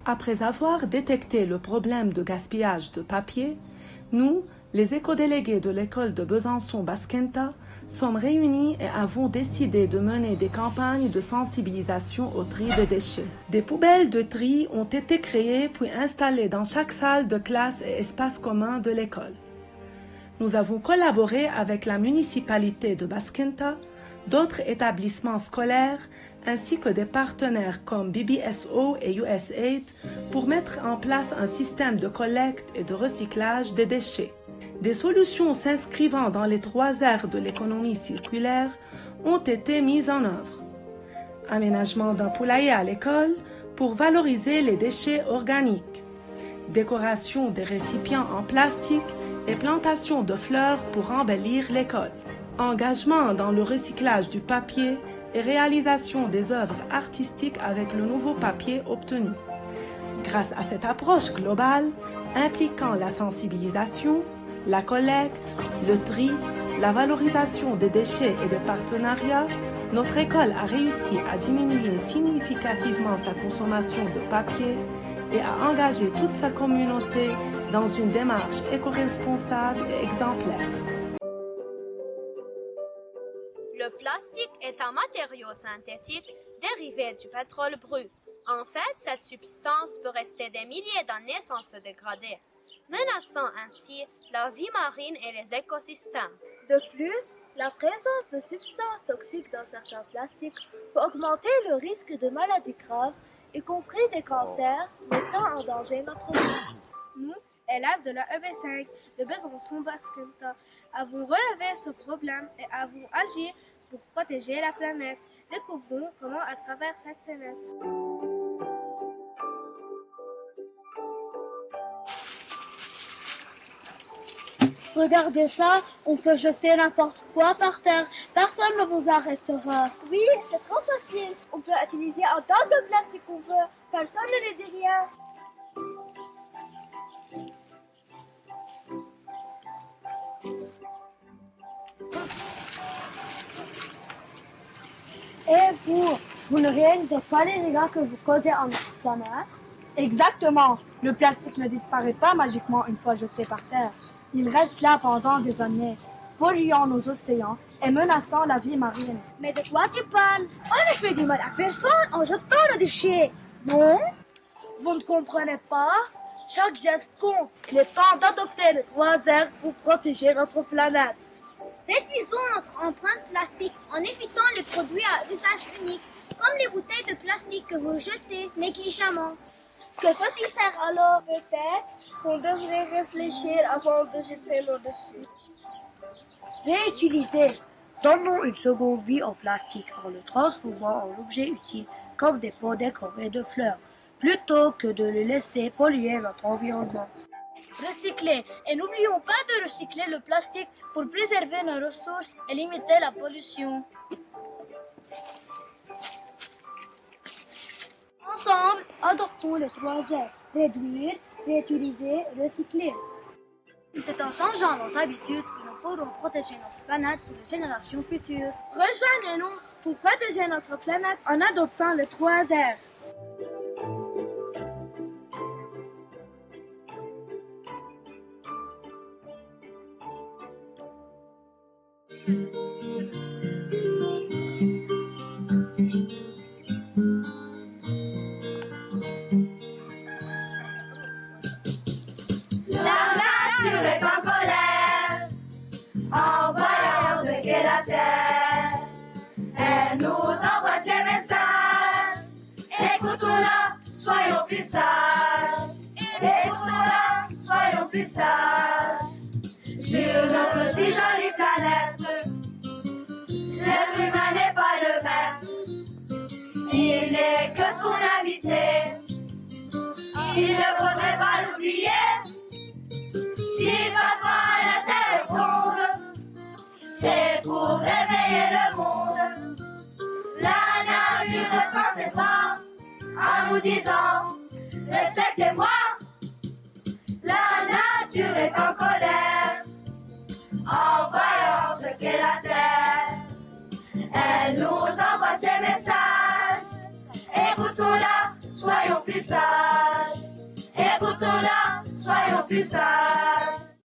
Après avoir détecté le problème de gaspillage de papier, nous, les écodélégués de l'école de Besançon-Basquenta, sommes réunis et avons décidé de mener des campagnes de sensibilisation au tri des déchets. Des poubelles de tri ont été créées puis installées dans chaque salle de classe et espace commun de l'école. Nous avons collaboré avec la municipalité de Basquenta, d'autres établissements scolaires, ainsi que des partenaires comme BBSO et USAID pour mettre en place un système de collecte et de recyclage des déchets. Des solutions s'inscrivant dans les 3 R de l'économie circulaire ont été mises en œuvre. Aménagement d'un poulailler à l'école pour valoriser les déchets organiques. Décoration des récipients en plastique et plantation de fleurs pour embellir l'école. Engagement dans le recyclage du papier et réalisation des œuvres artistiques avec le nouveau papier obtenu. Grâce à cette approche globale, impliquant la sensibilisation, la collecte, le tri, la valorisation des déchets et des partenariats, notre école a réussi à diminuer significativement sa consommation de papier et à engager toute sa communauté dans une démarche éco-responsable et exemplaire. Le plastique est un matériau synthétique dérivé du pétrole brut. En fait, cette substance peut rester des milliers d'années sans se dégrader, menaçant ainsi la vie marine et les écosystèmes. De plus, la présence de substances toxiques dans certains plastiques peut augmenter le risque de maladies graves, y compris des cancers, mettant en danger notre vie. Nous, élèves de la EB5 de Besançon-Basquenta, avons relevé ce problème et avons agi pour protéger la planète. Découvrons comment à travers cette semaine. Regardez ça, on peut jeter n'importe quoi par terre. Personne ne vous arrêtera. Oui, c'est trop facile. On peut utiliser autant de plastique qu'on veut. Personne ne nous dit rien. Et vous ne réalisez pas les dégâts que vous causez à notre planète? Exactement. Le plastique ne disparaît pas magiquement une fois jeté par terre. Il reste là pendant des années, polluant nos océans et menaçant la vie marine. Mais de quoi tu parles? On ne fait du mal à personne en jetant le déchet. Non? Vous ne comprenez pas? Chaque geste compte. Il est temps d'adopter les 3 R pour protéger notre planète. Réduisons notre empreinte plastique en évitant les produits à usage unique, comme les bouteilles de plastique que vous jetez négligemment. Que faut-il faire alors? Peut-être qu'on devrait réfléchir avant de jeter nos déchets. Réutiliser. Donnons une seconde vie au plastique en le transformant en objet utile comme des pots décorés de fleurs, plutôt que de le laisser polluer notre environnement. Recycler. Et n'oublions pas de recycler le plastique pour préserver nos ressources et limiter la pollution. Ensemble, adoptons les 3 R. Réduire, réutiliser, recycler. C'est en changeant nos habitudes que nous pourrons protéger notre planète pour les générations futures. Rejoignez-nous pour protéger notre planète en adoptant les 3 R. En voyant ce qu'est la terre, elle nous envoie ses messages. Écoutons-la, soyons plus sages. Écoutons-la, soyons plus sages. Sur notre si jolie planète, l'être humain n'est pas le maître. Il n'est que son invité. Il ne faudrait pas l'oublier. Si parfois la terre tombe, c'est pour réveiller le monde. La nature ne pensait pas en nous disant respectez-moi. La nature est en colère en voyant ce qu'est la terre. Elle nous envoie ses messages. Écoutons-la, soyons plus sages. plus sages.